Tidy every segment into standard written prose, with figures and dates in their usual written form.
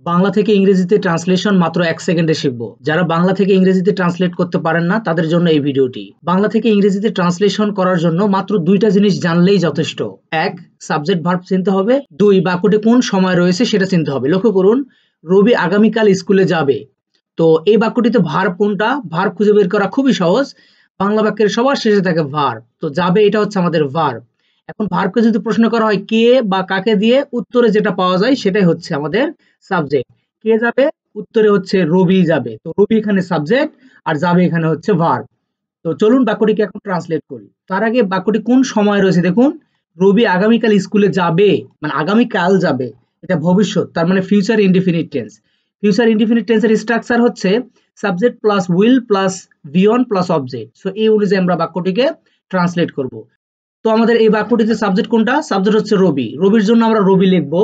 বাংলা থেকে ইংরেজিতে ট্রান্সলেশন মাত্র 1 সেকেন্ডে শিখবো। যারা বাংলা থেকে ইংরেজিতে ট্রান্সলেট করতে পারেন না তাদের জন্য এই ভিডিওটি। বাংলা থেকে ইংরেজিতে ট্রান্সলেশন করার জন্য মাত্র 2টা জিনিস জানলেই যথেষ্ট। 1. সাবজেক্ট ভার্ব চিনতে হবে। 2. বাক্যটি কোন সময় রয়েছে সেটা চিনতে হবে। লক্ষ্য করুন, রবি আগামীকাল স্কুলে যাবে। তো এই বাক্যটিতে ভার্ব কোনটা? ভার্ব খুঁজে বের করা খুবই সহজ। বাংলা বাক্যের সবার শেষে থাকে ভার্ব। তো যাবে এটা হচ্ছে আমাদের ভার্ব। এখন ভার্বকে যদি প্রশ্ন করা হয় কে বা কাকে দিয়ে, উত্তরে যেটা পাওয়া যায় সেটাই হচ্ছে আমাদের সাবজেক্ট। কে যাবে? উত্তরে হচ্ছে রবি যাবে। তো রবি এখানে সাবজেক্ট আর যাবে এখানে হচ্ছে ভার্ব। তো চলুন বাক্যটিকে এখন ট্রান্সলেট করি। তার আগে বাক্যটি কোন সময় রয়েছে দেখুন। রবি আগামীকাল স্কুলে যাবে, মানে আগামীকাল যাবে, এটা ভবিষ্যৎ, তার মানে future indefinite tense. Future indefinite টেন্সের স্ট্রাকচার হচ্ছে subject plus will plus V one plus object. So এই অনুযায়ী আমরা বাক্যটিকে ট্রান্সলেট করব। তো আমাদের এই বাক্যটিতে সাবজেক্ট কোনটা? সাবজেক্ট হচ্ছে রবি। রবির জন্য আমরা রবি লিখবো,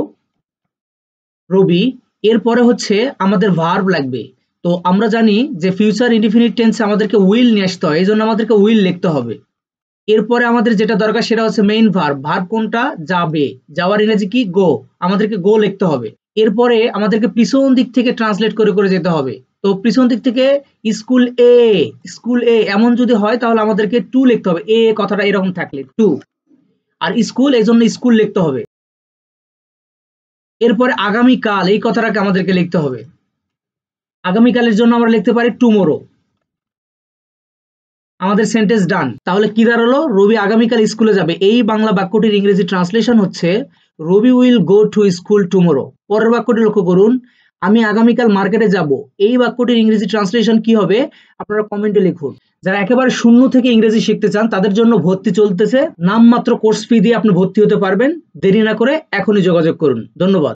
রবি। এরপরে হচ্ছে আমাদের ভার্ব লাগবে। তো আমরা জানি যে ফিউচার ইনডিফিনিট টেন্সে আমাদেরকে উইল নিয়ে আসতে হয়, এই জন্য আমাদেরকে উইল লিখতে হবে। এরপরে আমাদের যেটা দরকার সেটা হচ্ছে মেইন ভার্ব। ভার্ব কোনটা? যাবে। যাওয়ার ইংরেজি কি? গো। আমাদেরকে গো লিখতে হবে। এরপরে আমাদেরকে পিছন দিক থেকে ট্রান্সলেট করে করে যেতে হবে। তো পিছন দিক থেকে স্কুল এ, স্কুল এ এমন যদি হয় তাহলে আমাদেরকে টু লিখতে হবে। এ কথাটা এরকম থাকলে টু, আর স্কুল এই জন্য স্কুল লিখতে হবে। এরপরে আগামীকাল এই কথাটাকে আমাদেরকে লিখতে হবে। আগামীকালের জন্য আমরা লিখতে পারি টুমোরো। আমাদের সেন্টেন্স ডান। তাহলে কি দাঁড়ালো? রবি আগামীকাল স্কুলে যাবে। এই বাংলা বাক্যটির ইংরেজি ট্রান্সলেশন হচ্ছে Rabi will go to school tomorrow. পরের বাক্যটি লক্ষ্য করুন, আমি আগামীকাল মার্কেটে যাব। এই বাক্যটির ইংরেজি ট্রান্সলেশন কি হবে? আপনারা কমেন্টে লিখুন। যারা একেবারে শূন্য থেকে ইংরেজি শিখতে চান তাদের জন্য ভর্তি চলতেছে। নামমাত্র কোর্স ফি দিয়ে আপনি ভর্তি হতে পারবেন। দেরি না করে এখনই যোগাযোগ করুন। ধন্যবাদ।